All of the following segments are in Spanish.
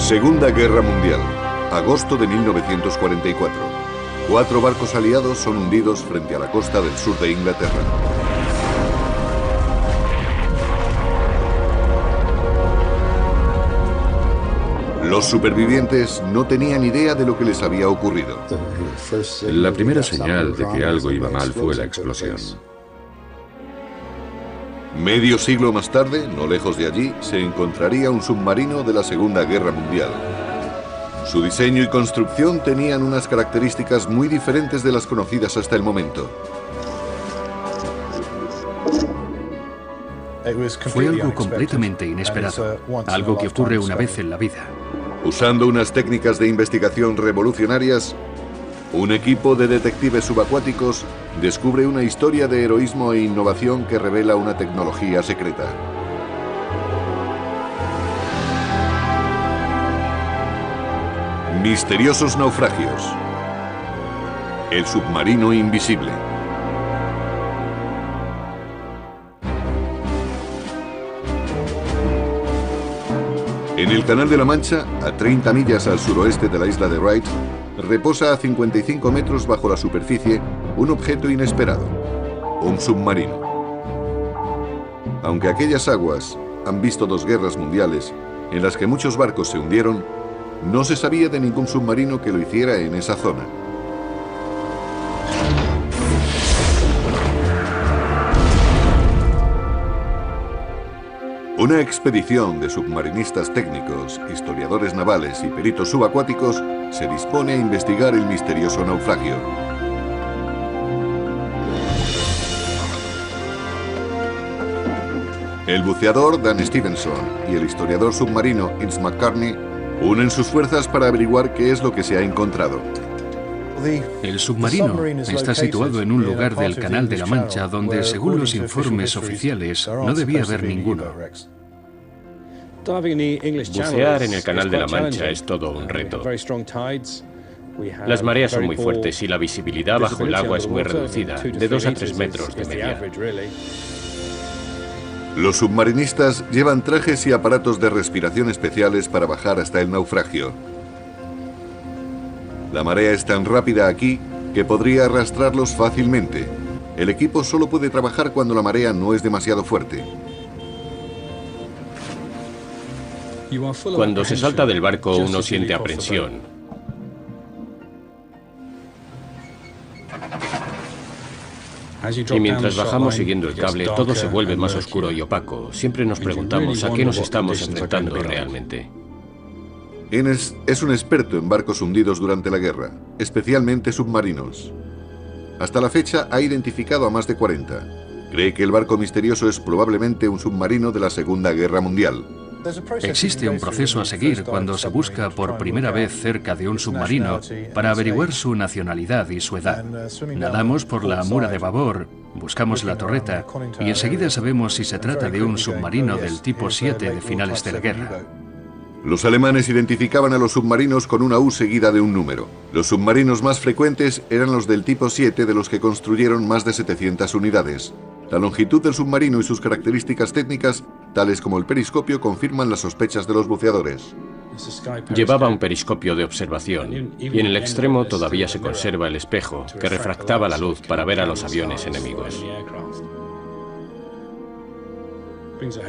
Segunda Guerra Mundial, agosto de 1944. 4 barcos aliados son hundidos frente a la costa del sur de Inglaterra. Los supervivientes no tenían idea de lo que les había ocurrido. La primera señal de que algo iba mal fue la explosión. Medio siglo más tarde, no lejos de allí, se encontraría un submarino de la Segunda Guerra Mundial. Su diseño y construcción tenían unas características muy diferentes de las conocidas hasta el momento. Fue algo completamente inesperado, algo que ocurre una vez en la vida. Usando unas técnicas de investigación revolucionarias, un equipo de detectives subacuáticos descubre una historia de heroísmo e innovación que revela una tecnología secreta. Misteriosos naufragios. El submarino invisible. En el Canal de la Mancha, a 30 millas al suroeste de la isla de Wright, reposa a 55 metros bajo la superficie un objeto inesperado, un submarino. Aunque aquellas aguas han visto 2 guerras mundiales en las que muchos barcos se hundieron, no se sabía de ningún submarino que lo hiciera en esa zona. Una expedición de submarinistas técnicos, historiadores navales y peritos subacuáticos se dispone a investigar el misterioso naufragio. El buceador Dan Stevenson y el historiador submarino Ince McCartney unen sus fuerzas para averiguar qué es lo que se ha encontrado. El submarino está situado en un lugar del Canal de la Mancha donde, según los informes oficiales, no debía haber ninguno. Bucear en el Canal de la Mancha es todo un reto. Las mareas son muy fuertes y la visibilidad bajo el agua es muy reducida, de 2 a 3 metros de media. Los submarinistas llevan trajes y aparatos de respiración especiales para bajar hasta el naufragio. La marea es tan rápida aquí que podría arrastrarlos fácilmente. El equipo solo puede trabajar cuando la marea no es demasiado fuerte. Cuando se salta del barco uno siente aprensión. Y mientras bajamos siguiendo el cable, todo se vuelve más oscuro y opaco. Siempre nos preguntamos a qué nos estamos enfrentando realmente. Innes es un experto en barcos hundidos durante la guerra, especialmente submarinos. Hasta la fecha ha identificado a más de 40. Cree que el barco misterioso es probablemente un submarino de la Segunda Guerra Mundial. Existe un proceso a seguir cuando se busca por primera vez cerca de un submarino para averiguar su nacionalidad y su edad. Nadamos por la mura de babor, buscamos la torreta y enseguida sabemos si se trata de un submarino del tipo 7 de finales de la guerra. Los alemanes identificaban a los submarinos con una U seguida de un número. Los submarinos más frecuentes eran los del tipo 7, de los que construyeron más de 700 unidades. La longitud del submarino y sus características técnicas, tales como el periscopio, confirman las sospechas de los buceadores. Llevaba un periscopio de observación y en el extremo todavía se conserva el espejo que refractaba la luz para ver a los aviones enemigos.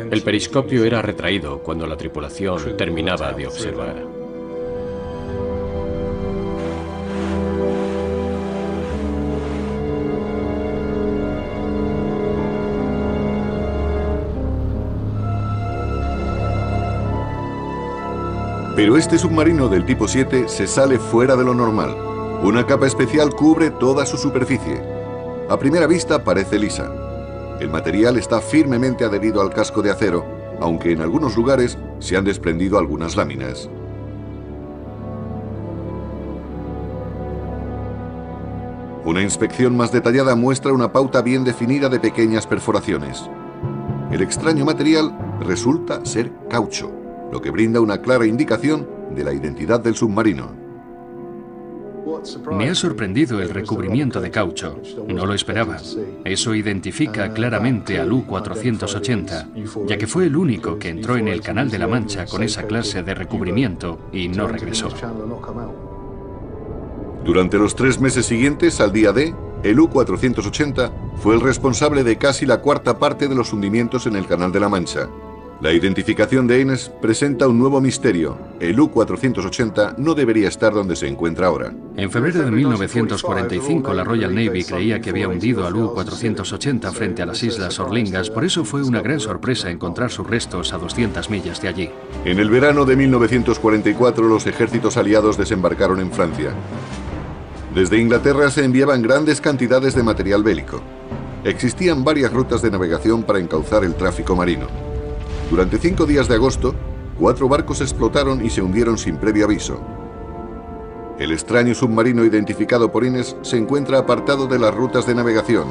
El periscopio era retraído cuando la tripulación terminaba de observar. Pero este submarino del tipo 7 se sale fuera de lo normal. Una capa especial cubre toda su superficie. A primera vista parece lisa. El material está firmemente adherido al casco de acero, aunque en algunos lugares se han desprendido algunas láminas. Una inspección más detallada muestra una pauta bien definida de pequeñas perforaciones. El extraño material resulta ser caucho, lo que brinda una clara indicación de la identidad del submarino. Me ha sorprendido el recubrimiento de caucho. No lo esperaba. Eso identifica claramente al U-480, ya que fue el único que entró en el Canal de la Mancha con esa clase de recubrimiento y no regresó. Durante los 3 meses siguientes al día D, el U-480 fue el responsable de casi la cuarta parte de los hundimientos en el Canal de la Mancha. La identificación de Haines presenta un nuevo misterio. El U-480 no debería estar donde se encuentra ahora. En febrero de 1945, la Royal Navy creía que había hundido al U-480 frente a las Islas Orlingas, por eso fue una gran sorpresa encontrar sus restos a 200 millas de allí. En el verano de 1944, los ejércitos aliados desembarcaron en Francia. Desde Inglaterra se enviaban grandes cantidades de material bélico. Existían varias rutas de navegación para encauzar el tráfico marino. Durante 5 días de agosto, 4 barcos explotaron y se hundieron sin previo aviso. El extraño submarino identificado por Haines se encuentra apartado de las rutas de navegación.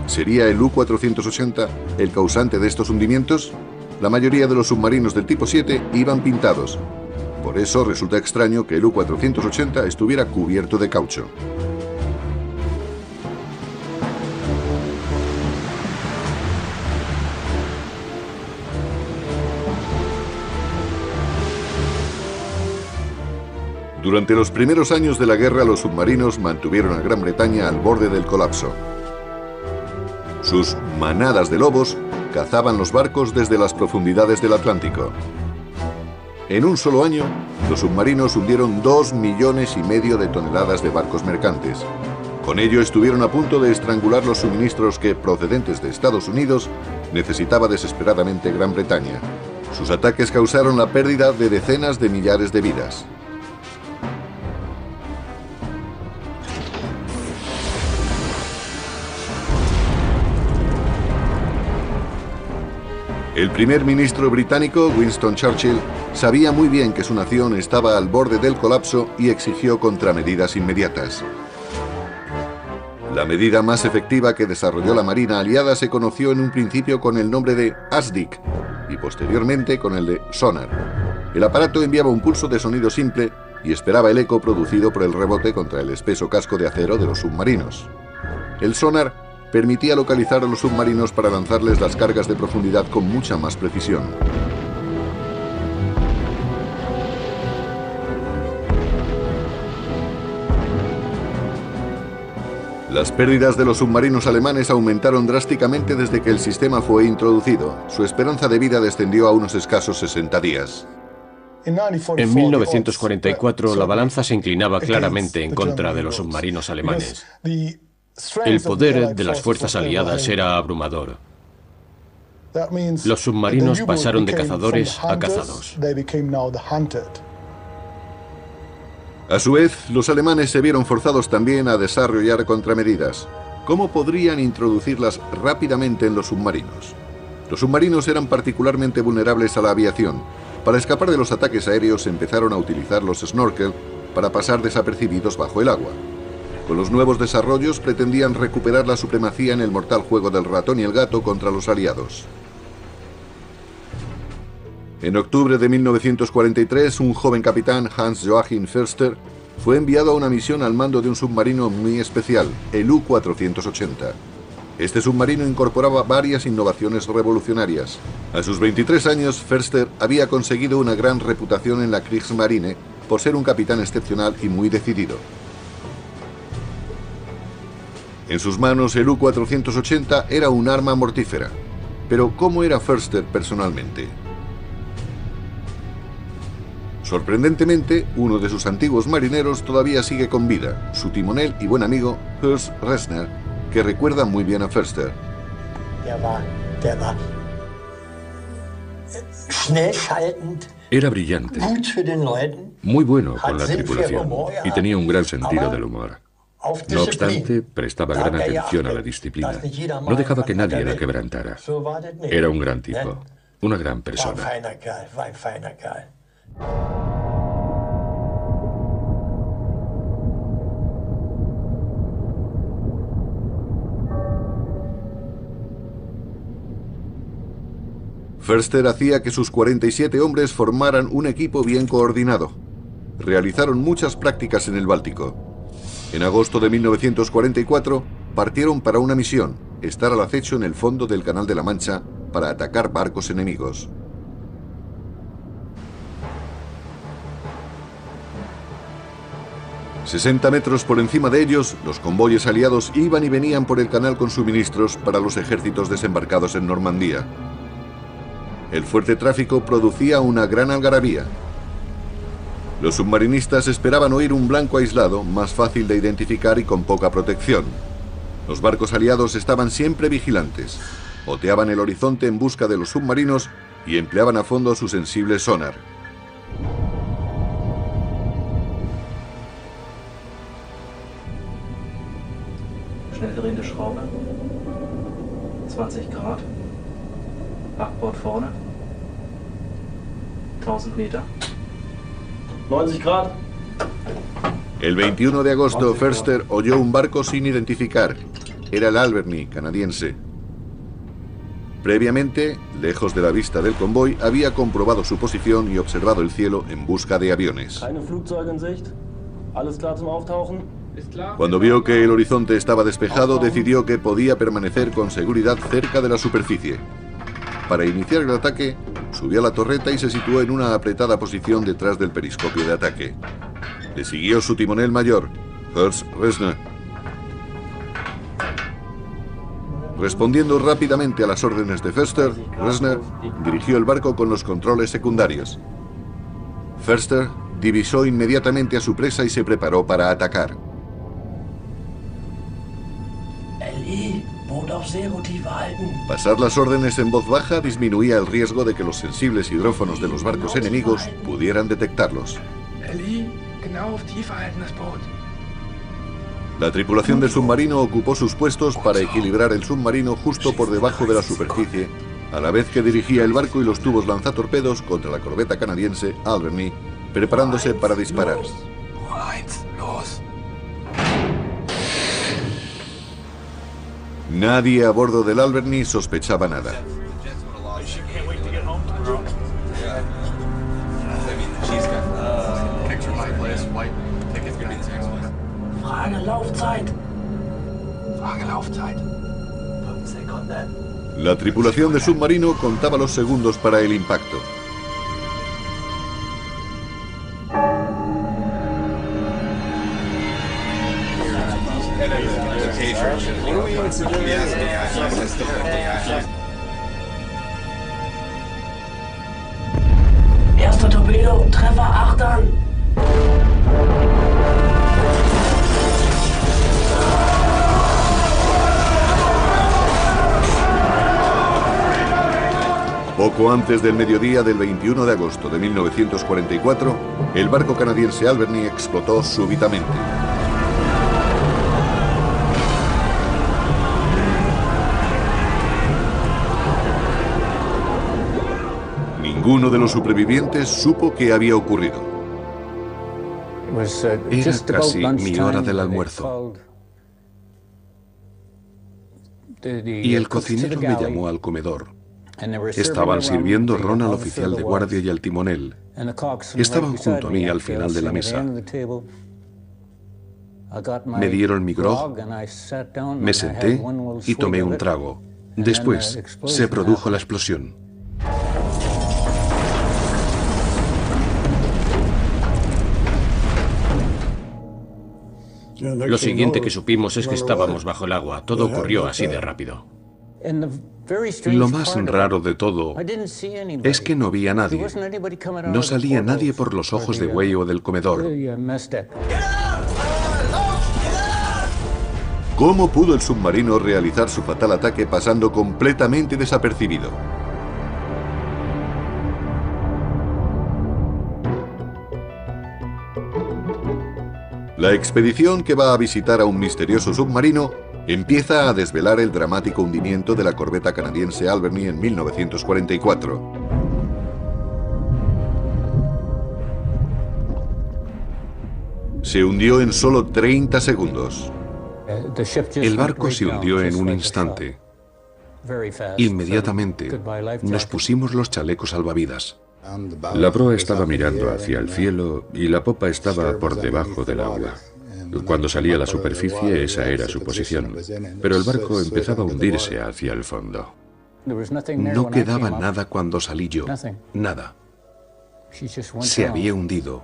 ¿Sería el U-480 el causante de estos hundimientos? La mayoría de los submarinos del tipo 7 iban pintados. Por eso resulta extraño que el U-480 estuviera cubierto de caucho. Durante los primeros años de la guerra, los submarinos mantuvieron a Gran Bretaña al borde del colapso. Sus manadas de lobos cazaban los barcos desde las profundidades del Atlántico. En un solo año, los submarinos hundieron 2,5 millones de toneladas de barcos mercantes. Con ello estuvieron a punto de estrangular los suministros que, procedentes de Estados Unidos, necesitaba desesperadamente Gran Bretaña. Sus ataques causaron la pérdida de decenas de millares de vidas. El primer ministro británico, Winston Churchill, sabía muy bien que su nación estaba al borde del colapso y exigió contramedidas inmediatas. La medida más efectiva que desarrolló la Marina aliada se conoció en un principio con el nombre de ASDIC y posteriormente con el de sonar. El aparato enviaba un pulso de sonido simple y esperaba el eco producido por el rebote contra el espeso casco de acero de los submarinos. El sonar permitía localizar a los submarinos para lanzarles las cargas de profundidad con mucha más precisión. Las pérdidas de los submarinos alemanes aumentaron drásticamente desde que el sistema fue introducido. Su esperanza de vida descendió a unos escasos 60 días. En 1944, la balanza se inclinaba claramente en contra de los submarinos alemanes. El poder de las fuerzas aliadas era abrumador. Los submarinos pasaron de cazadores a cazados. A su vez, los alemanes se vieron forzados también a desarrollar contramedidas. ¿Cómo podrían introducirlas rápidamente en los submarinos? Los submarinos eran particularmente vulnerables a la aviación. Para escapar de los ataques aéreos empezaron a utilizar los snorkel para pasar desapercibidos bajo el agua. Con los nuevos desarrollos pretendían recuperar la supremacía en el mortal juego del ratón y el gato contra los aliados. En octubre de 1943, un joven capitán, Hans Joachim Förster, fue enviado a una misión al mando de un submarino muy especial, el U-480. Este submarino incorporaba varias innovaciones revolucionarias. A sus 23 años, Förster había conseguido una gran reputación en la Kriegsmarine por ser un capitán excepcional y muy decidido. En sus manos, el U-480 era un arma mortífera. Pero ¿cómo era Förster personalmente? Sorprendentemente, uno de sus antiguos marineros todavía sigue con vida, su timonel y buen amigo, Urs Ressner, que recuerda muy bien a Förster. Era brillante, muy bueno con la tripulación y tenía un gran sentido del humor. No obstante, prestaba gran atención a la disciplina. No dejaba que nadie la quebrantara. Era un gran tipo, una gran persona. Förster hacía que sus 47 hombres formaran un equipo bien coordinado. Realizaron muchas prácticas en el Báltico. En agosto de 1944 partieron para una misión, estar al acecho en el fondo del Canal de la Mancha para atacar barcos enemigos. ...60 metros por encima de ellos, los convoyes aliados iban y venían por el canal con suministros para los ejércitos desembarcados en Normandía. El fuerte tráfico producía una gran algarabía. Los submarinistas esperaban oír un blanco aislado, más fácil de identificar y con poca protección. Los barcos aliados estaban siempre vigilantes. Oteaban el horizonte en busca de los submarinos y empleaban a fondo su sensible sonar. Schnell drehende Schraube. 20 Grad. Backbord vorne. 1000 Meter. 90 Grad. El 21 de agosto, Förster oyó un barco sin identificar. Era el Alberni, canadiense. Previamente, lejos de la vista del convoy, había comprobado su posición y observado el cielo en busca de aviones. Cuando vio que el horizonte estaba despejado, decidió que podía permanecer con seguridad cerca de la superficie. Para iniciar el ataque, subió a la torreta y se situó en una apretada posición detrás del periscopio de ataque. Le siguió su timonel mayor, Horst Resner. Respondiendo rápidamente a las órdenes de Förster, Resner dirigió el barco con los controles secundarios. Förster divisó inmediatamente a su presa y se preparó para atacar. Pasar las órdenes en voz baja disminuía el riesgo de que los sensibles hidrófonos de los barcos enemigos pudieran detectarlos. La tripulación del submarino ocupó sus puestos para equilibrar el submarino justo por debajo de la superficie, a la vez que dirigía el barco y los tubos lanzatorpedos contra la corbeta canadiense Alberni, preparándose para disparar. Nadie a bordo del Alberni sospechaba nada. La tripulación del submarino contaba los segundos para el impacto. Erster Torpedo, Treffer, achtern! Poco antes del mediodía del 21 de agosto de 1944, el barco canadiense Alberni explotó súbitamente. Ninguno de los supervivientes supo qué había ocurrido. Era casi mi hora del almuerzo. Y el cocinero me llamó al comedor. Estaban sirviendo ron al oficial de guardia y al timonel. Estaban junto a mí al final de la mesa. Me dieron mi grog, me senté y tomé un trago. Después se produjo la explosión. Lo siguiente que supimos es que estábamos bajo el agua. Todo ocurrió así de rápido. Lo más raro de todo es que no vi a nadie. No salía nadie por los ojos de buey o del comedor. ¿Cómo pudo el submarino realizar su fatal ataque pasando completamente desapercibido? La expedición que va a visitar a un misterioso submarino empieza a desvelar el dramático hundimiento de la corbeta canadiense Alberni en 1944. Se hundió en solo 30 segundos. El barco se hundió en un instante. Inmediatamente nos pusimos los chalecos salvavidas. La proa estaba mirando hacia el cielo y la popa estaba por debajo del agua. Cuando salía a la superficie, esa era su posición. Pero el barco empezaba a hundirse hacia el fondo. No quedaba nada cuando salí yo. Nada. Se había hundido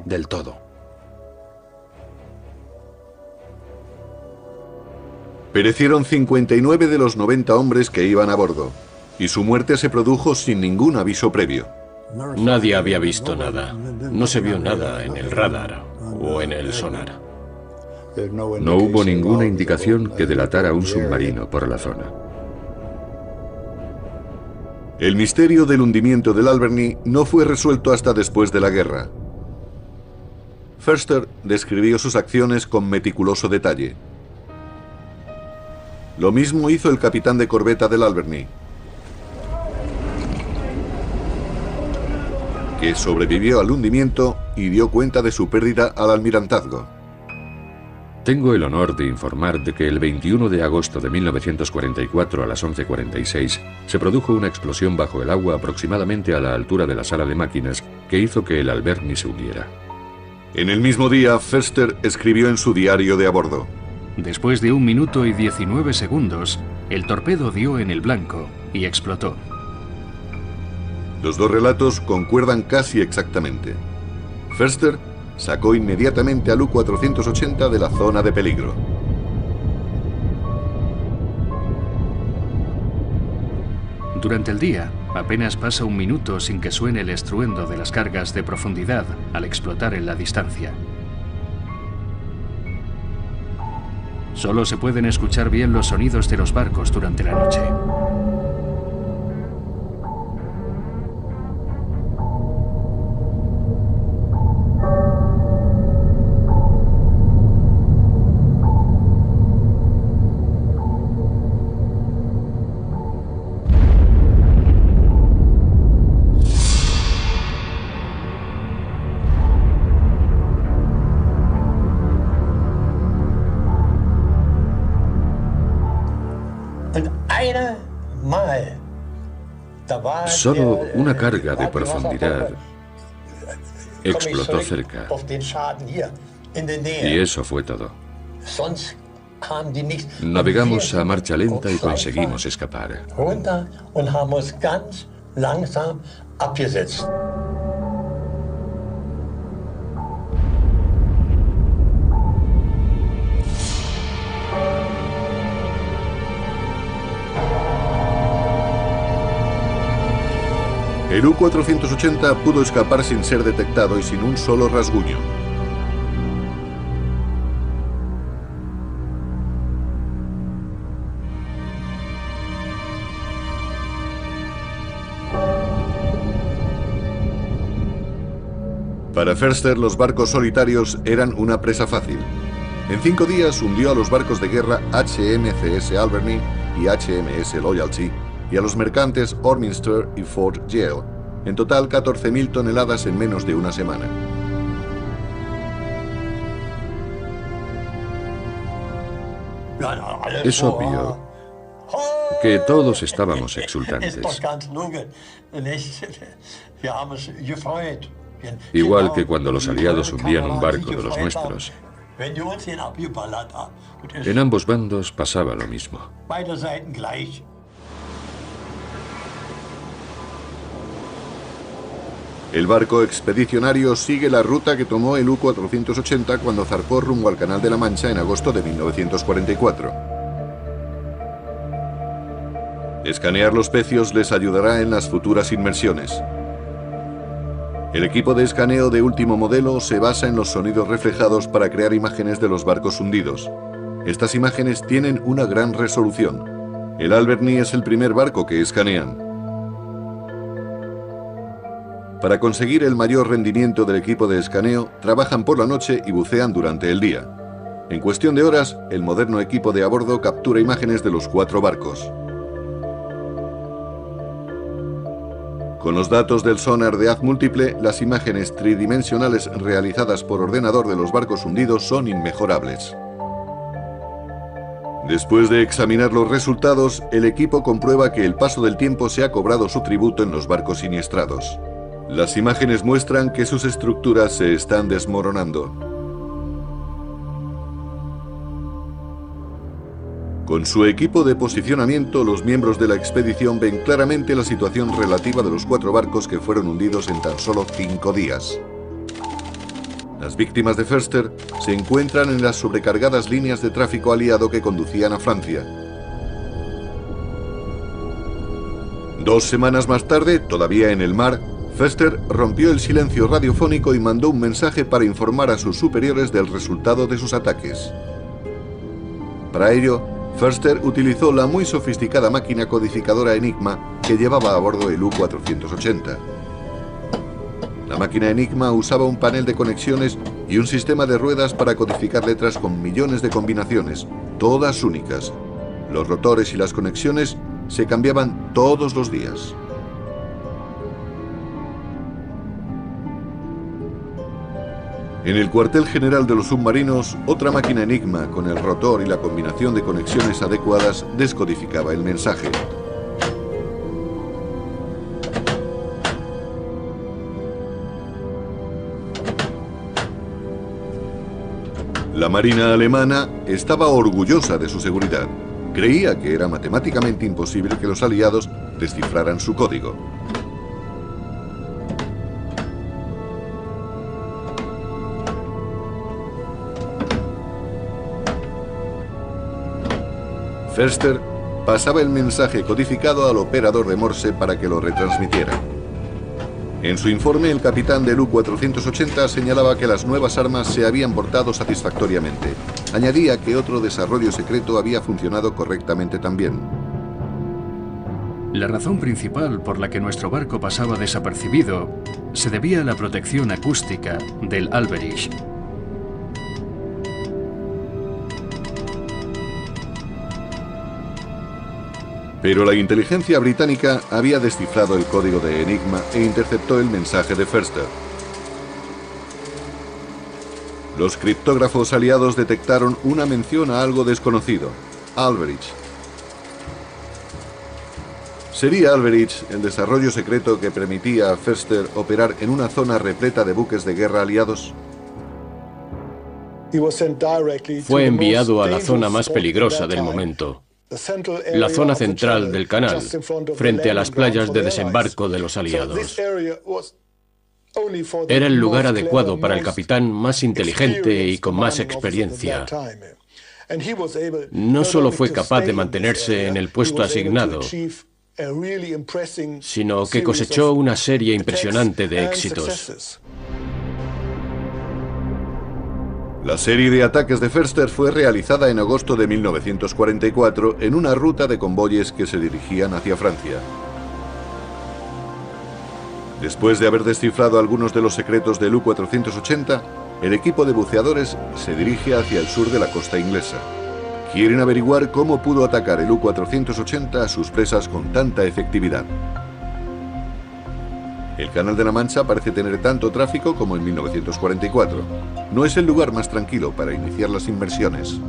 del todo. Perecieron 59 de los 90 hombres que iban a bordo, y su muerte se produjo sin ningún aviso previo. Nadie había visto nada. No se vio nada en el radar o en el sonar. No hubo ninguna indicación que delatara un submarino por la zona. El misterio del hundimiento del Alberni no fue resuelto hasta después de la guerra. Förster describió sus acciones con meticuloso detalle. Lo mismo hizo el capitán de corbeta del Alberni, que sobrevivió al hundimiento y dio cuenta de su pérdida al almirantazgo. Tengo el honor de informar de que el 21 de agosto de 1944 a las 11:46 se produjo una explosión bajo el agua aproximadamente a la altura de la sala de máquinas que hizo que el Alberni se hundiera. En el mismo día, Förster escribió en su diario de a bordo: Después de 1 minuto y 19 segundos, el torpedo dio en el blanco y explotó. Los dos relatos concuerdan casi exactamente. Förster sacó inmediatamente al U-480 de la zona de peligro. Durante el día, apenas pasa 1 minuto sin que suene el estruendo de las cargas de profundidad al explotar en la distancia. Solo se pueden escuchar bien los sonidos de los barcos durante la noche. Solo una carga de profundidad explotó cerca. Y eso fue todo. Navegamos a marcha lenta y conseguimos escapar. El U-480 pudo escapar sin ser detectado y sin un solo rasguño. Para Förster, los barcos solitarios eran una presa fácil. En 5 días hundió a los barcos de guerra HMCS Alberni y HMS Loyalty y a los mercantes Orminster y Fort Yale, en total 14.000 toneladas en menos de una semana. Es obvio que todos estábamos exultantes. Igual que cuando los aliados hundían un barco de los nuestros. En ambos bandos pasaba lo mismo. El barco expedicionario sigue la ruta que tomó el U-480 cuando zarpó rumbo al Canal de la Mancha en agosto de 1944. Escanear los pecios les ayudará en las futuras inmersiones. El equipo de escaneo de último modelo se basa en los sonidos reflejados para crear imágenes de los barcos hundidos. Estas imágenes tienen una gran resolución. El Alberni es el primer barco que escanean. Para conseguir el mayor rendimiento del equipo de escaneo, trabajan por la noche y bucean durante el día. En cuestión de horas, el moderno equipo de a bordo captura imágenes de los 4 barcos. Con los datos del sonar de haz múltiple, las imágenes tridimensionales realizadas por ordenador de los barcos hundidos son inmejorables. Después de examinar los resultados, el equipo comprueba que el paso del tiempo se ha cobrado su tributo en los barcos siniestrados. Las imágenes muestran que sus estructuras se están desmoronando. Con su equipo de posicionamiento, los miembros de la expedición ven claramente la situación relativa de los 4 barcos que fueron hundidos en tan solo 5 días. Las víctimas de Förster se encuentran en las sobrecargadas líneas de tráfico aliado que conducían a Francia. 2 semanas más tarde, todavía en el mar, Förster rompió el silencio radiofónico y mandó un mensaje para informar a sus superiores del resultado de sus ataques. Para ello, Förster utilizó la muy sofisticada máquina codificadora Enigma que llevaba a bordo el U-480. La máquina Enigma usaba un panel de conexiones y un sistema de ruedas para codificar letras con millones de combinaciones, todas únicas. Los rotores y las conexiones se cambiaban todos los días. En el cuartel general de los submarinos, otra máquina Enigma con el rotor y la combinación de conexiones adecuadas descodificaba el mensaje. La Marina alemana estaba orgullosa de su seguridad. Creía que era matemáticamente imposible que los aliados descifraran su código. Förster pasaba el mensaje codificado al operador de Morse para que lo retransmitiera. En su informe, el capitán del U-480 señalaba que las nuevas armas se habían portado satisfactoriamente. Añadía que otro desarrollo secreto había funcionado correctamente también. La razón principal por la que nuestro barco pasaba desapercibido se debía a la protección acústica del Alberich. Pero la inteligencia británica había descifrado el código de Enigma e interceptó el mensaje de Förster. Los criptógrafos aliados detectaron una mención a algo desconocido, Alberich. ¿Sería Alberich el desarrollo secreto que permitía a Förster operar en una zona repleta de buques de guerra aliados? Fue enviado a la zona más peligrosa del momento, la zona central del canal, frente a las playas de desembarco de los aliados. Era el lugar adecuado para el capitán más inteligente y con más experiencia. No solo fue capaz de mantenerse en el puesto asignado, sino que cosechó una serie impresionante de éxitos. La serie de ataques de Förster fue realizada en agosto de 1944 en una ruta de convoyes que se dirigían hacia Francia. Después de haber descifrado algunos de los secretos del U-480, el equipo de buceadores se dirige hacia el sur de la costa inglesa. Quieren averiguar cómo pudo atacar el U-480 a sus presas con tanta efectividad. El Canal de la Mancha parece tener tanto tráfico como en 1944. No es el lugar más tranquilo para iniciar las inmersiones.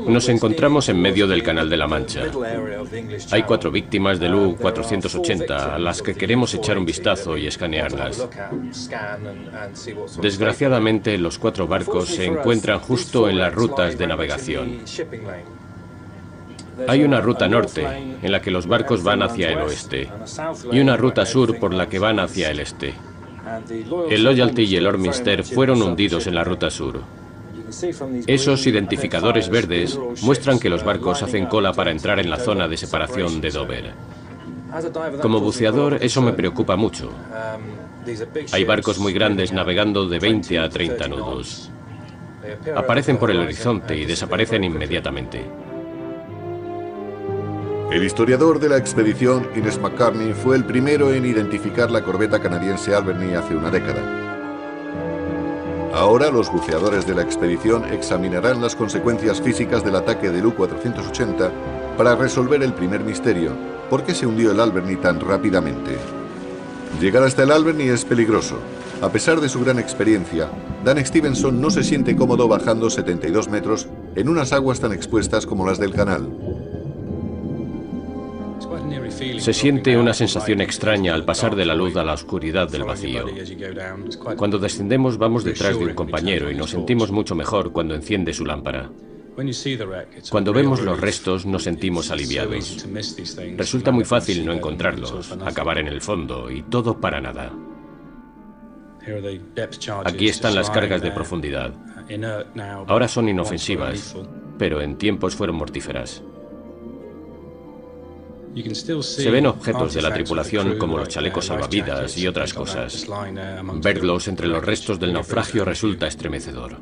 Nos encontramos en medio del Canal de la Mancha. Hay 4 víctimas del U-480 a las que queremos echar un vistazo y escanearlas. Desgraciadamente, los 4 barcos se encuentran justo en las rutas de navegación. Hay una ruta norte, en la que los barcos van hacia el oeste, y una ruta sur por la que van hacia el este. El Loyalty y el Orminster fueron hundidos en la ruta sur. Esos identificadores verdes muestran que los barcos hacen cola para entrar en la zona de separación de Dover. Como buceador, eso me preocupa mucho. Hay barcos muy grandes navegando de 20 a 30 nudos. Aparecen por el horizonte y desaparecen inmediatamente. El historiador de la expedición, Innes McCartney, fue el primero en identificar la corbeta canadiense Albany hace una década. Ahora los buceadores de la expedición examinarán las consecuencias físicas del ataque del U-480 para resolver el primer misterio: ¿por qué se hundió el Albany tan rápidamente? Llegar hasta el Albany es peligroso. A pesar de su gran experiencia, Dan Stevenson no se siente cómodo bajando 72 metros en unas aguas tan expuestas como las del canal. Se siente una sensación extraña al pasar de la luz a la oscuridad del vacío. Cuando descendemos vamos detrás de un compañero y nos sentimos mucho mejor cuando enciende su lámpara. Cuando vemos los restos nos sentimos aliviados. Resulta muy fácil no encontrarlos, acabar en el fondo y todo para nada. Aquí están las cargas de profundidad. Ahora son inofensivas, pero en tiempos fueron mortíferas. Se ven objetos de la tripulación como los chalecos salvavidas y otras cosas. Verlos entre los restos del naufragio resulta estremecedor.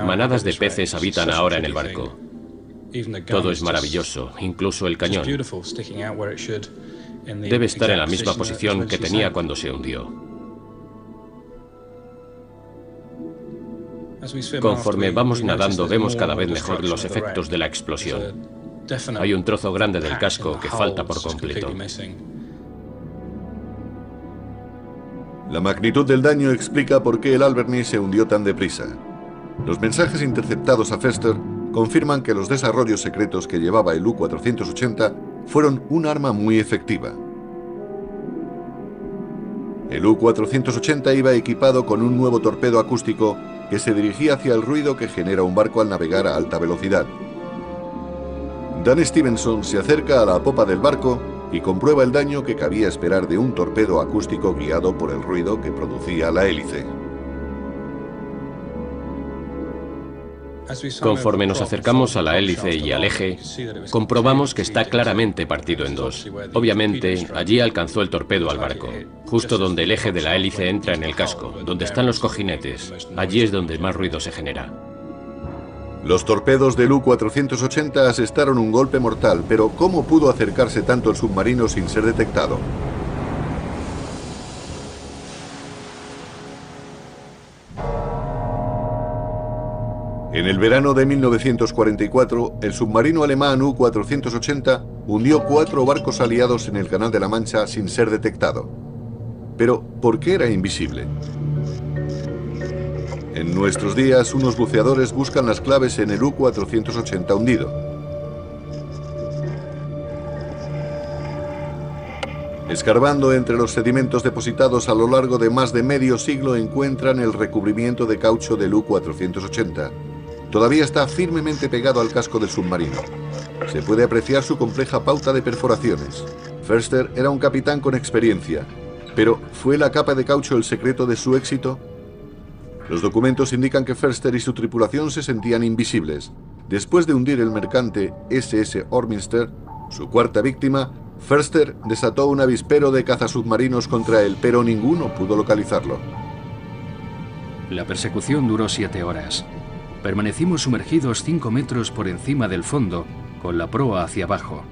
Manadas de peces habitan ahora en el barco. Todo es maravilloso, incluso el cañón. Debe estar en la misma posición que tenía cuando se hundió. Conforme vamos nadando vemos cada vez mejor los efectos de la explosión. Hay un trozo grande del casco que falta por completo. La magnitud del daño explica por qué el Alberni se hundió tan deprisa. Los mensajes interceptados a Foerster confirman que los desarrollos secretos que llevaba el U-480 fueron un arma muy efectiva. El U-480 iba equipado con un nuevo torpedo acústico que se dirigía hacia el ruido que genera un barco al navegar a alta velocidad. Dan Stevenson se acerca a la popa del barco y comprueba el daño que cabía esperar de un torpedo acústico guiado por el ruido que producía la hélice. Conforme nos acercamos a la hélice y al eje, comprobamos que está claramente partido en dos. Obviamente, allí alcanzó el torpedo al barco, justo donde el eje de la hélice entra en el casco, donde están los cojinetes. Allí es donde más ruido se genera. Los torpedos del U-480 asestaron un golpe mortal, pero ¿cómo pudo acercarse tanto el submarino sin ser detectado? En el verano de 1944, el submarino alemán U-480 hundió 4 barcos aliados en el Canal de la Mancha sin ser detectado. Pero, ¿por qué era invisible? En nuestros días, unos buceadores buscan las claves en el U-480 hundido. Escarbando entre los sedimentos depositados a lo largo de más de medio siglo, encuentran el recubrimiento de caucho del U-480. Todavía está firmemente pegado al casco del submarino. Se puede apreciar su compleja pauta de perforaciones. Foerster era un capitán con experiencia, pero ¿fue la capa de caucho el secreto de su éxito? Los documentos indican que Foerster y su tripulación se sentían invisibles. Después de hundir el mercante SS Orminster, su cuarta víctima, Foerster desató un avispero de cazasubmarinos contra él, pero ninguno pudo localizarlo. La persecución duró 7 horas. Permanecimos sumergidos 5 metros por encima del fondo, con la proa hacia abajo.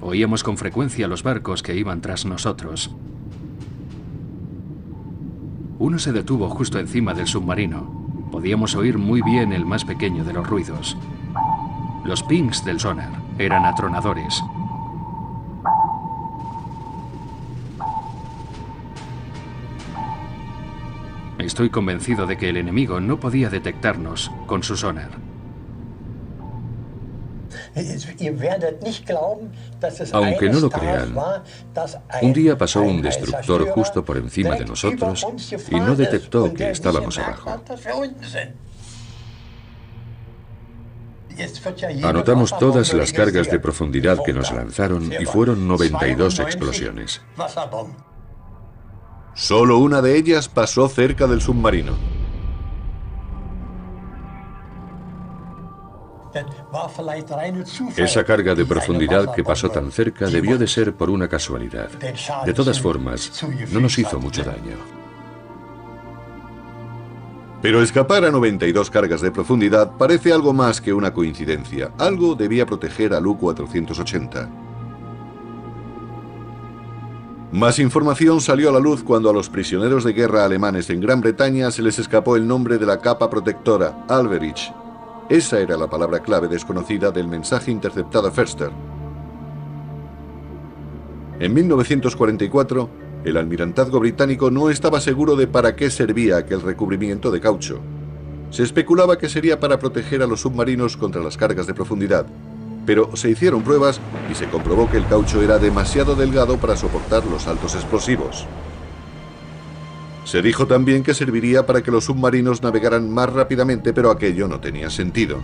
Oíamos con frecuencia los barcos que iban tras nosotros. Uno se detuvo justo encima del submarino. Podíamos oír muy bien el más pequeño de los ruidos. Los pings del sonar eran atronadores. Estoy convencido de que el enemigo no podía detectarnos con su sonar. Aunque no lo crean, un día pasó un destructor justo por encima de nosotros y no detectó que estábamos abajo. Anotamos todas las cargas de profundidad que nos lanzaron y fueron 92 explosiones. Solo una de ellas pasó cerca del submarino. Esa carga de profundidad que pasó tan cerca debió de ser por una casualidad. De todas formas, no nos hizo mucho daño. Pero escapar a 92 cargas de profundidad parece algo más que una coincidencia. Algo debía proteger al U-480. Más información salió a la luz cuando a los prisioneros de guerra alemanes en Gran Bretaña se les escapó el nombre de la capa protectora, Alberich. Esa era la palabra clave desconocida del mensaje interceptado a Foerster. En 1944, el almirantazgo británico no estaba seguro de para qué servía aquel recubrimiento de caucho. Se especulaba que sería para proteger a los submarinos contra las cargas de profundidad, pero se hicieron pruebas y se comprobó que el caucho era demasiado delgado para soportar los saltos explosivos. Se dijo también que serviría para que los submarinos navegaran más rápidamente, pero aquello no tenía sentido.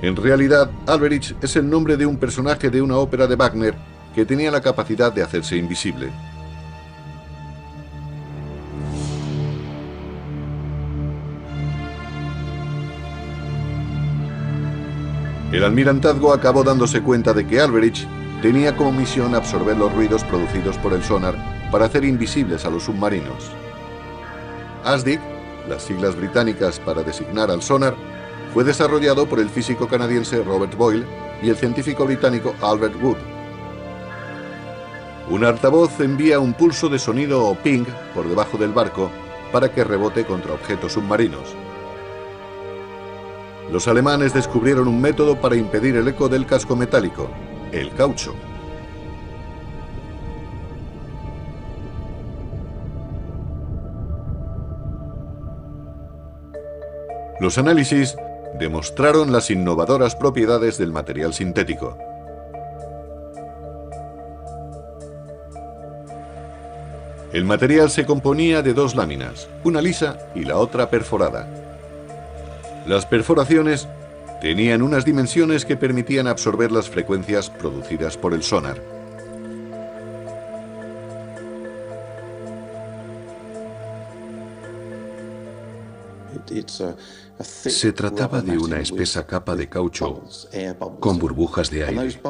En realidad, Alberich es el nombre de un personaje de una ópera de Wagner que tenía la capacidad de hacerse invisible. El almirantazgo acabó dándose cuenta de que Alberich tenía como misión absorber los ruidos producidos por el sonar para hacer invisibles a los submarinos. ASDIC, las siglas británicas para designar al sonar, fue desarrollado por el físico canadiense Robert Boyle y el científico británico Albert Wood. Un altavoz envía un pulso de sonido o ping por debajo del barco para que rebote contra objetos submarinos. Los alemanes descubrieron un método para impedir el eco del casco metálico, el caucho. Los análisis demostraron las innovadoras propiedades del material sintético. El material se componía de dos láminas, una lisa y la otra perforada. Las perforaciones tenían unas dimensiones que permitían absorber las frecuencias producidas por el sonar. Se trataba de una espesa capa de caucho con burbujas de aire.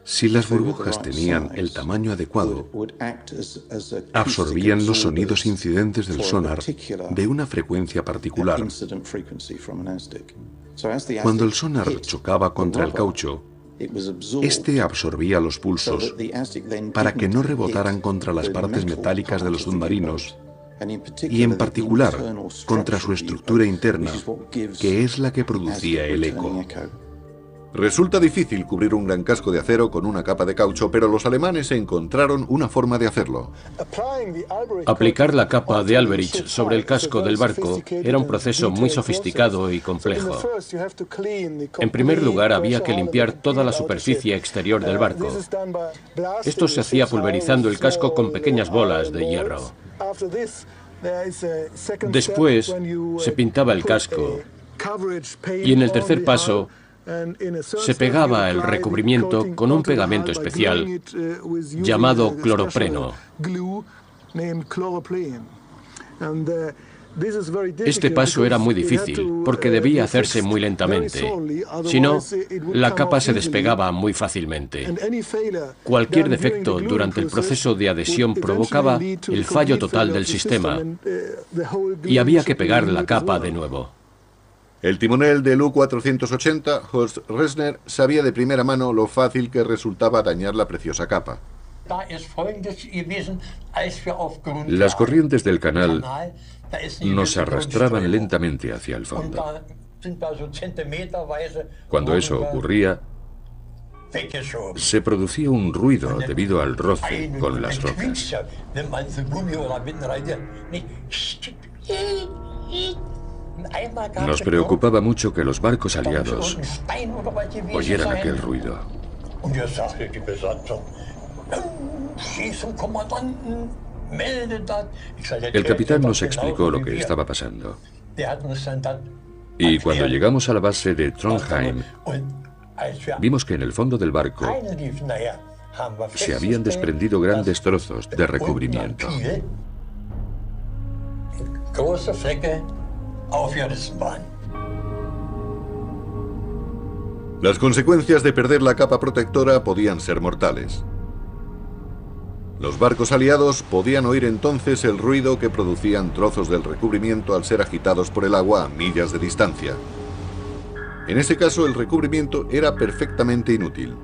Si las burbujas tenían el tamaño adecuado, absorbían los sonidos incidentes del sonar de una frecuencia particular. Cuando el sonar chocaba contra el caucho, este absorbía los pulsos para que no rebotaran contra las partes metálicas de los submarinos y en particular contra su estructura interna, que es la que producía el eco. Resulta difícil cubrir un gran casco de acero con una capa de caucho, pero los alemanes encontraron una forma de hacerlo. Aplicar la capa de Alberich sobre el casco del barco era un proceso muy sofisticado y complejo. En primer lugar, había que limpiar toda la superficie exterior del barco. Esto se hacía pulverizando el casco con pequeñas bolas de hierro. Después, se pintaba el casco y en el tercer paso, se pegaba el recubrimiento con un pegamento especial llamado cloropreno. Este paso era muy difícil porque debía hacerse muy lentamente. Si no, la capa se despegaba muy fácilmente. Cualquier defecto durante el proceso de adhesión provocaba el fallo total del sistema y había que pegar la capa de nuevo. El timonel del U-480, Horst Resner, sabía de primera mano lo fácil que resultaba dañar la preciosa capa. Las corrientes del canal nos arrastraban lentamente hacia el fondo. Cuando eso ocurría, se producía un ruido debido al roce con las rocas. Nos preocupaba mucho que los barcos aliados oyeran aquel ruido. El capitán nos explicó lo que estaba pasando. Y cuando llegamos a la base de Trondheim, vimos que en el fondo del barco se habían desprendido grandes trozos de recubrimiento. Las consecuencias de perder la capa protectora podían ser mortales. Los barcos aliados podían oír entonces el ruido que producían trozos del recubrimiento al ser agitados por el agua a millas de distancia. En ese caso, el recubrimiento era perfectamente inútil.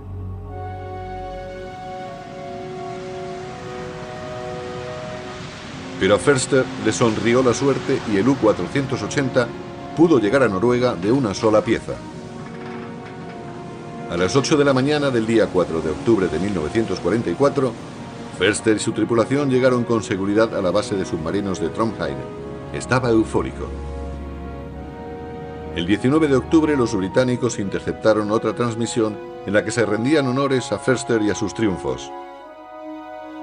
Pero a Förster le sonrió la suerte y el U-480 pudo llegar a Noruega de una sola pieza. A las 8 de la mañana del día 4 de octubre de 1944, Förster y su tripulación llegaron con seguridad a la base de submarinos de Trondheim. Estaba eufórico. El 19 de octubre los británicos interceptaron otra transmisión en la que se rendían honores a Förster y a sus triunfos.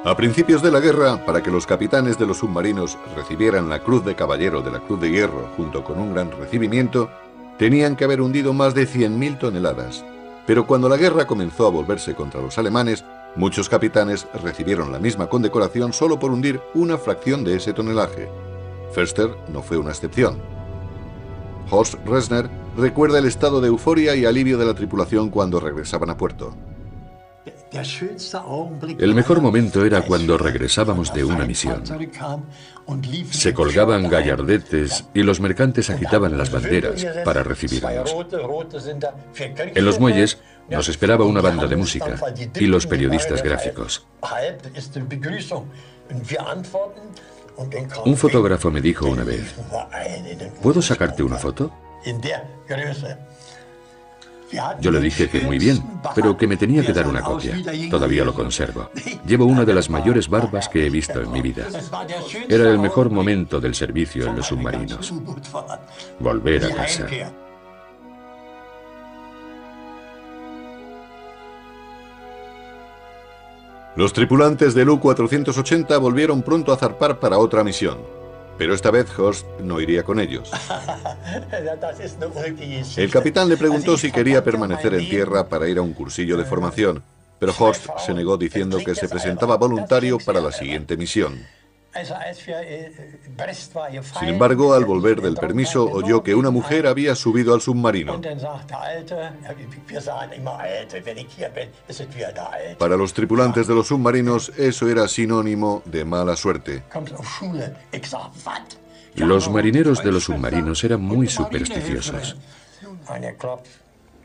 A principios de la guerra, para que los capitanes de los submarinos recibieran la Cruz de Caballero de la Cruz de Hierro junto con un gran recibimiento, tenían que haber hundido más de 100.000 toneladas. Pero cuando la guerra comenzó a volverse contra los alemanes, muchos capitanes recibieron la misma condecoración solo por hundir una fracción de ese tonelaje. Förster no fue una excepción. Horst Resner recuerda el estado de euforia y alivio de la tripulación cuando regresaban a puerto. El mejor momento era cuando regresábamos de una misión. Se colgaban gallardetes y los mercantes agitaban las banderas para recibirnos. En los muelles nos esperaba una banda de música y los periodistas gráficos. Un fotógrafo me dijo una vez: ¿puedo sacarte una foto? Yo le dije que muy bien, pero que me tenía que dar una copia. Todavía lo conservo. Llevo una de las mayores barbas que he visto en mi vida. Era el mejor momento del servicio en los submarinos. Volver a casa. Los tripulantes del U-480 volvieron pronto a zarpar para otra misión. Pero esta vez Horst no iría con ellos. El capitán le preguntó si quería permanecer en tierra para ir a un cursillo de formación, pero Horst se negó diciendo que se presentaba voluntario para la siguiente misión. Sin embargo, al volver del permiso, oyó que una mujer había subido al submarino. Para los tripulantes de los submarinos, eso era sinónimo de mala suerte. Los marineros de los submarinos eran muy supersticiosos.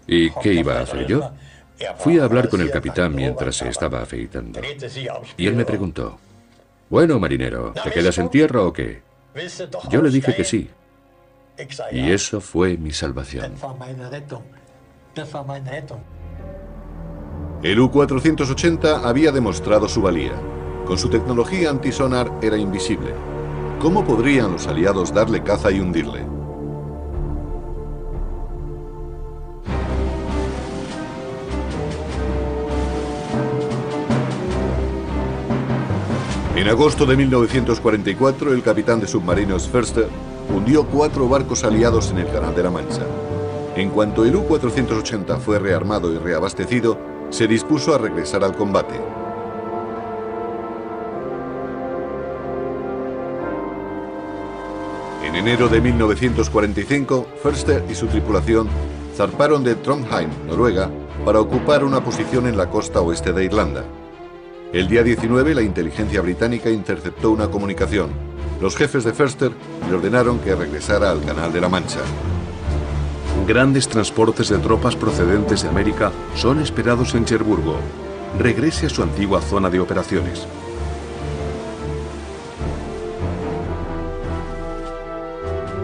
¿Y qué iba a hacer yo? Fui a hablar con el capitán mientras se estaba afeitando. Y él me preguntó: bueno, marinero, ¿te quedas en tierra o qué? Yo le dije que sí. Y eso fue mi salvación. El U-480 había demostrado su valía. Con su tecnología antisonar era invisible. ¿Cómo podrían los aliados darle caza y hundirle? En agosto de 1944, el capitán de submarinos Förster hundió 4 barcos aliados en el Canal de la Mancha. En cuanto el U-480 fue rearmado y reabastecido, se dispuso a regresar al combate. En enero de 1945, Förster y su tripulación zarparon de Trondheim, Noruega, para ocupar una posición en la costa oeste de Irlanda. El día 19, la inteligencia británica interceptó una comunicación. Los jefes de Förster le ordenaron que regresara al Canal de la Mancha. Grandes transportes de tropas procedentes de América son esperados en Cherburgo. Regrese a su antigua zona de operaciones.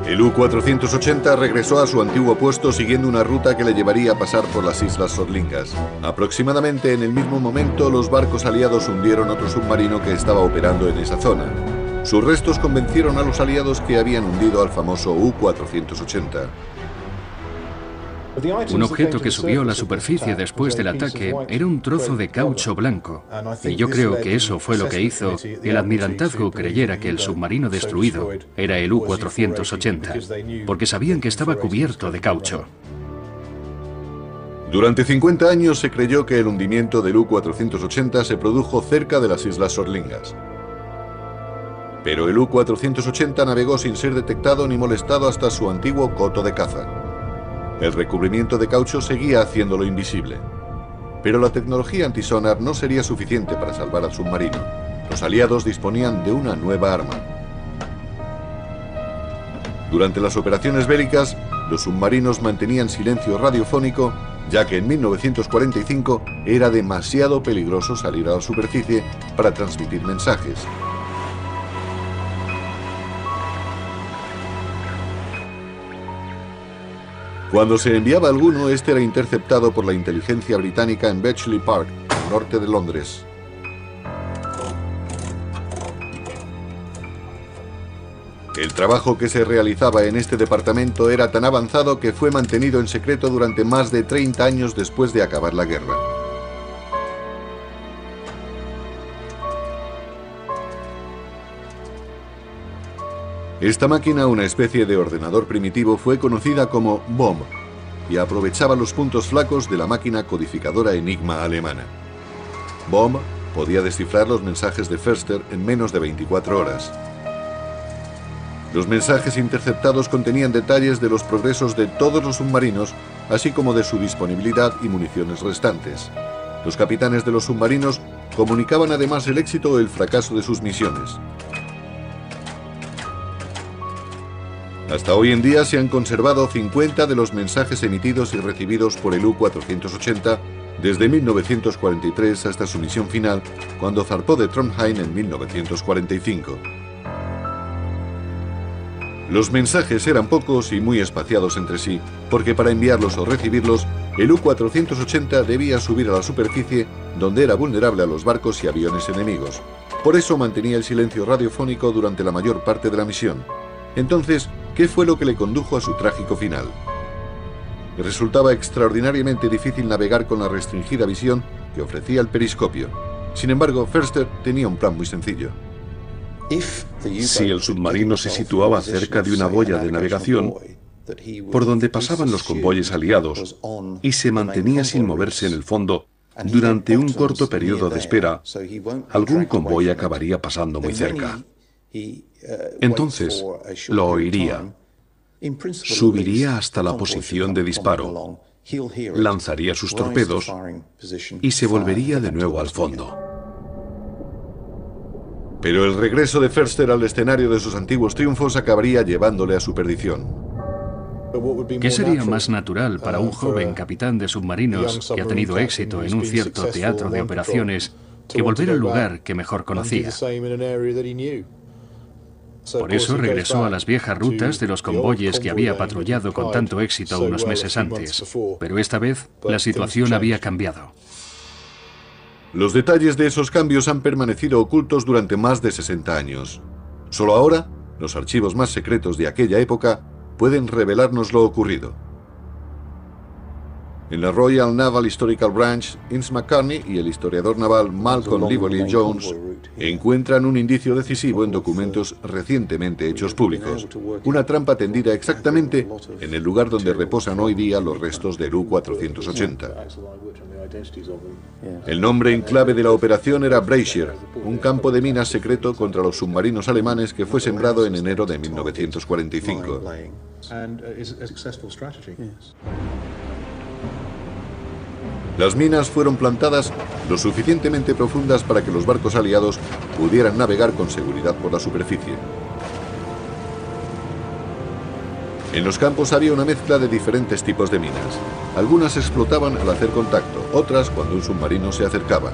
El U-480 regresó a su antiguo puesto siguiendo una ruta que le llevaría a pasar por las Islas Sotlingas. Aproximadamente en el mismo momento, los barcos aliados hundieron otro submarino que estaba operando en esa zona. Sus restos convencieron a los aliados que habían hundido al famoso U-480. Un objeto que subió a la superficie después del ataque era un trozo de caucho blanco. Y yo creo que eso fue lo que hizo que el almirantazgo creyera que el submarino destruido era el U-480, porque sabían que estaba cubierto de caucho. Durante 50 años se creyó que el hundimiento del U-480 se produjo cerca de las Islas Sotlingas. Pero el U-480 navegó sin ser detectado ni molestado hasta su antiguo coto de caza. El recubrimiento de caucho seguía haciéndolo invisible. Pero la tecnología antisonar no sería suficiente para salvar al submarino. Los aliados disponían de una nueva arma. Durante las operaciones bélicas, los submarinos mantenían silencio radiofónico, ya que en 1945 era demasiado peligroso salir a la superficie para transmitir mensajes. Cuando se enviaba alguno, este era interceptado por la inteligencia británica en Bletchley Park, al norte de Londres. El trabajo que se realizaba en este departamento era tan avanzado que fue mantenido en secreto durante más de 30 años después de acabar la guerra. Esta máquina, una especie de ordenador primitivo, fue conocida como Bomb y aprovechaba los puntos flacos de la máquina codificadora Enigma alemana. Bomb podía descifrar los mensajes de Förster en menos de 24 horas. Los mensajes interceptados contenían detalles de los progresos de todos los submarinos, así como de su disponibilidad y municiones restantes. Los capitanes de los submarinos comunicaban además el éxito o el fracaso de sus misiones. Hasta hoy en día se han conservado 50 de los mensajes emitidos y recibidos por el U-480 desde 1943 hasta su misión final, cuando zarpó de Trondheim en 1945. Los mensajes eran pocos y muy espaciados entre sí, porque para enviarlos o recibirlos, el U-480 debía subir a la superficie, donde era vulnerable a los barcos y aviones enemigos. Por eso mantenía el silencio radiofónico durante la mayor parte de la misión. Entonces, ¿qué fue lo que le condujo a su trágico final? Resultaba extraordinariamente difícil navegar con la restringida visión que ofrecía el periscopio. Sin embargo, Förster tenía un plan muy sencillo. Si el submarino se situaba cerca de una boya de navegación, por donde pasaban los convoyes aliados, y se mantenía sin moverse en el fondo durante un corto periodo de espera, algún convoy acabaría pasando muy cerca. Entonces lo oiría, subiría hasta la posición de disparo, lanzaría sus torpedos y se volvería de nuevo al fondo. Pero el regreso de Förster al escenario de sus antiguos triunfos acabaría llevándole a su perdición. ¿Qué sería más natural para un joven capitán de submarinos que ha tenido éxito en un cierto teatro de operaciones que volver al lugar que mejor conocía? Por eso regresó a las viejas rutas de los convoyes que había patrullado con tanto éxito unos meses antes. Pero esta vez la situación había cambiado. Los detalles de esos cambios han permanecido ocultos durante más de 60 años. Solo ahora, los archivos más secretos de aquella época pueden revelarnos lo ocurrido. En la Royal Naval Historical Branch, Ince McCartney y el historiador naval Malcolm Llewellyn Jones encuentran un indicio decisivo en documentos recientemente hechos públicos. Una trampa tendida exactamente en el lugar donde reposan hoy día los restos del U-480. El nombre en clave de la operación era Brazier, un campo de minas secreto contra los submarinos alemanes que fue sembrado en enero de 1945. Las minas fueron plantadas lo suficientemente profundas para que los barcos aliados pudieran navegar con seguridad por la superficie. En los campos había una mezcla de diferentes tipos de minas. Algunas explotaban al hacer contacto, otras cuando un submarino se acercaba.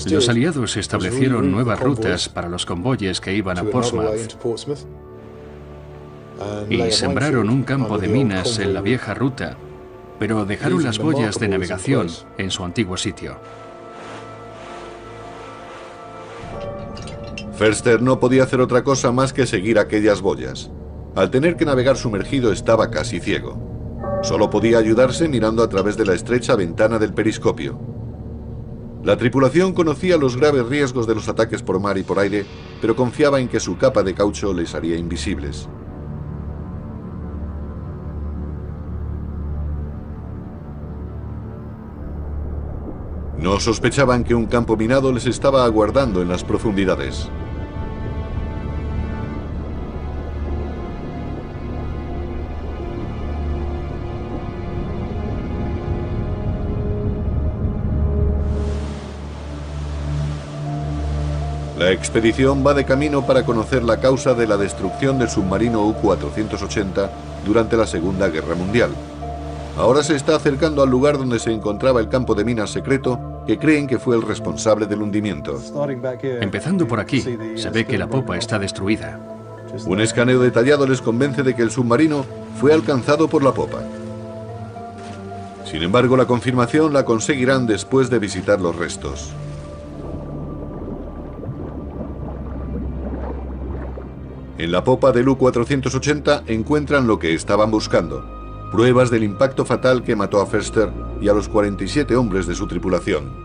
Los aliados establecieron nuevas rutas para los convoyes que iban a Portsmouth y sembraron un campo de minas en la vieja ruta, pero dejaron las boyas de navegación en su antiguo sitio. Förster no podía hacer otra cosa más que seguir aquellas boyas. Al tener que navegar sumergido estaba casi ciego. Solo podía ayudarse mirando a través de la estrecha ventana del periscopio. La tripulación conocía los graves riesgos de los ataques por mar y por aire, pero confiaba en que su capa de caucho les haría invisibles. No sospechaban que un campo minado les estaba aguardando en las profundidades. La expedición va de camino para conocer la causa de la destrucción del submarino U-480 durante la Segunda Guerra Mundial. Ahora se está acercando al lugar donde se encontraba el campo de minas secreto que creen que fue el responsable del hundimiento. Empezando por aquí, se ve que la popa está destruida. Un escaneo detallado les convence de que el submarino fue alcanzado por la popa. Sin embargo, la confirmación la conseguirán después de visitar los restos. En la popa del U-480 encuentran lo que estaban buscando: pruebas del impacto fatal que mató a Förster y a los 47 hombres de su tripulación.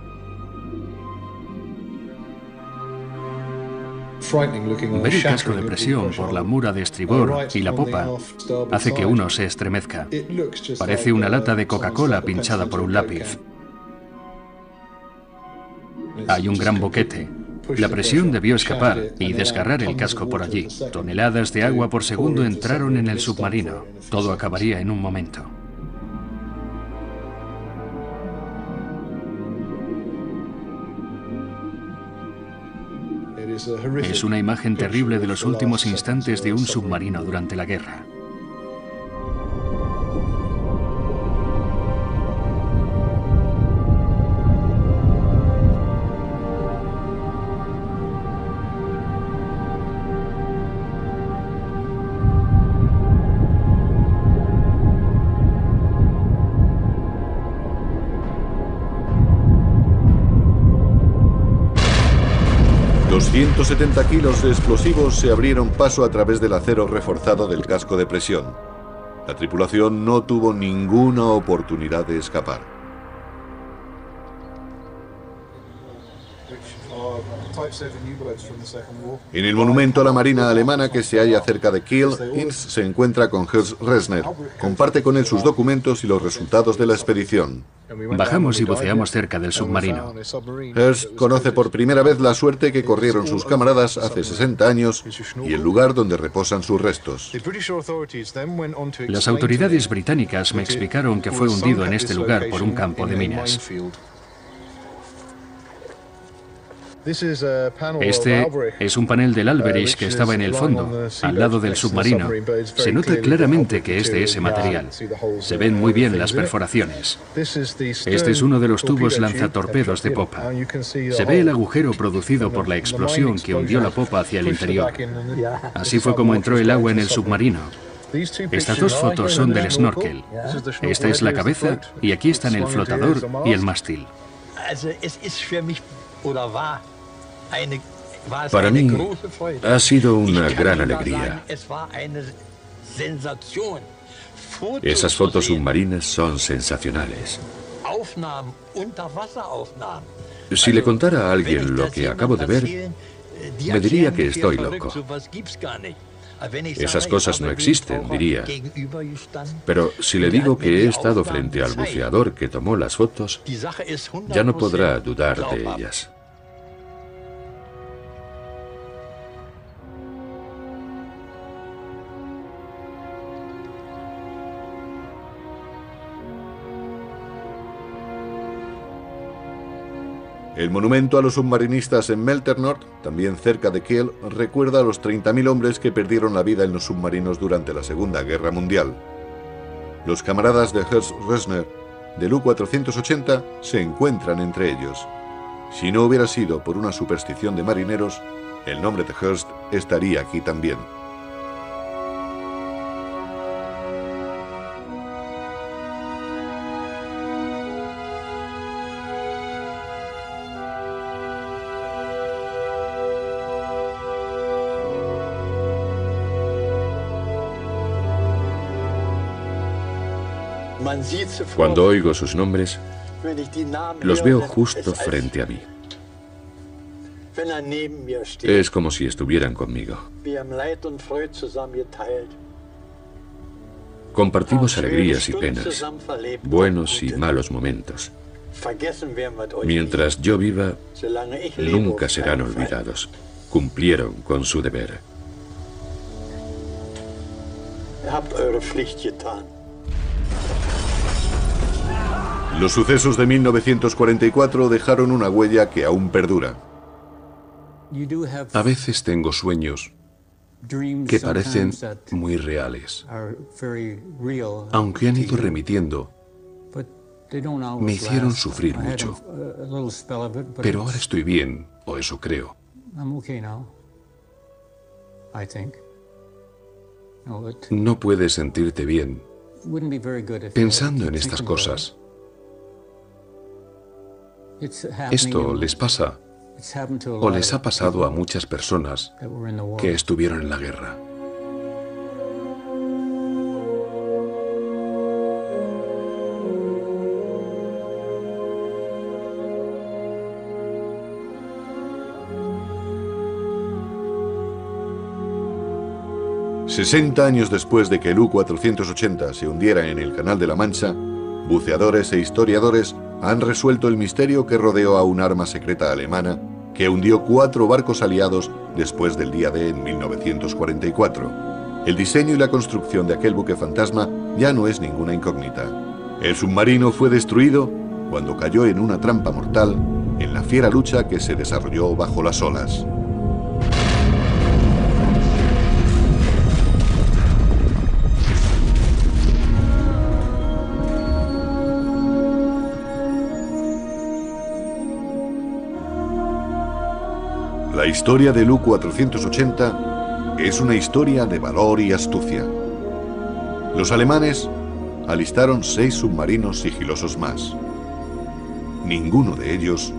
Ver el casco de presión por la mura de estribor y la popa hace que uno se estremezca. Parece una lata de Coca-Cola pinchada por un lápiz. Hay un gran boquete. La presión debió escapar y desgarrar el casco por allí. Toneladas de agua por segundo entraron en el submarino. Todo acabaría en un momento. Es una imagen terrible de los últimos instantes de un submarino durante la guerra. Los 170 kilos de explosivos se abrieron paso a través del acero reforzado del casco de presión. La tripulación no tuvo ninguna oportunidad de escapar. En el monumento a la Marina alemana que se halla cerca de Kiel, Inz se encuentra con Ernst Resner. Comparte con él sus documentos y los resultados de la expedición. Bajamos y buceamos cerca del submarino. Ernst conoce por primera vez la suerte que corrieron sus camaradas hace 60 años y el lugar donde reposan sus restos. Las autoridades británicas me explicaron que fue hundido en este lugar por un campo de minas. Este es un panel del Alberich que estaba en el fondo, al lado del submarino. Se nota claramente que es de ese material. Se ven muy bien las perforaciones. Este es uno de los tubos lanzatorpedos de popa. Se ve el agujero producido por la explosión que hundió la popa hacia el interior. Así fue como entró el agua en el submarino. Estas dos fotos son del snorkel. Esta es la cabeza y aquí están el flotador y el mástil. Para mí ha sido una gran alegría. Esas fotos submarinas son sensacionales. Si le contara a alguien lo que acabo de ver, me diría que estoy loco. Esas cosas no existen, diría. Pero si le digo que he estado frente al buceador que tomó las fotos, ya no podrá dudar de ellas. El monumento a los submarinistas en Melternord, también cerca de Kiel, recuerda a los 30.000 hombres que perdieron la vida en los submarinos durante la Segunda Guerra Mundial. Los camaradas de Ernst Resner del U-480 se encuentran entre ellos. Si no hubiera sido por una superstición de marineros, el nombre de Ernst estaría aquí también. Cuando oigo sus nombres, los veo justo frente a mí. Es como si estuvieran conmigo. Compartimos alegrías y penas, buenos y malos momentos. Mientras yo viva, nunca serán olvidados. Cumplieron con su deber. Los sucesos de 1944 dejaron una huella que aún perdura. A veces tengo sueños que parecen muy reales. Aunque han ido remitiendo, me hicieron sufrir mucho. Pero ahora estoy bien, o eso creo. No puedes sentirte bien pensando en estas cosas. Esto les pasa, o les ha pasado a muchas personas que estuvieron en la guerra. 60 años después de que el U-480 se hundiera en el Canal de la Mancha, buceadores e historiadores han resuelto el misterio que rodeó a un arma secreta alemana que hundió 4 barcos aliados después del día D en 1944. El diseño y la construcción de aquel buque fantasma ya no es ninguna incógnita. El submarino fue destruido cuando cayó en una trampa mortal en la fiera lucha que se desarrolló bajo las olas. La historia del U-480 es una historia de valor y astucia. Los alemanes alistaron 6 submarinos sigilosos más. Ninguno de ellos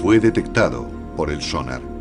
fue detectado por el sonar.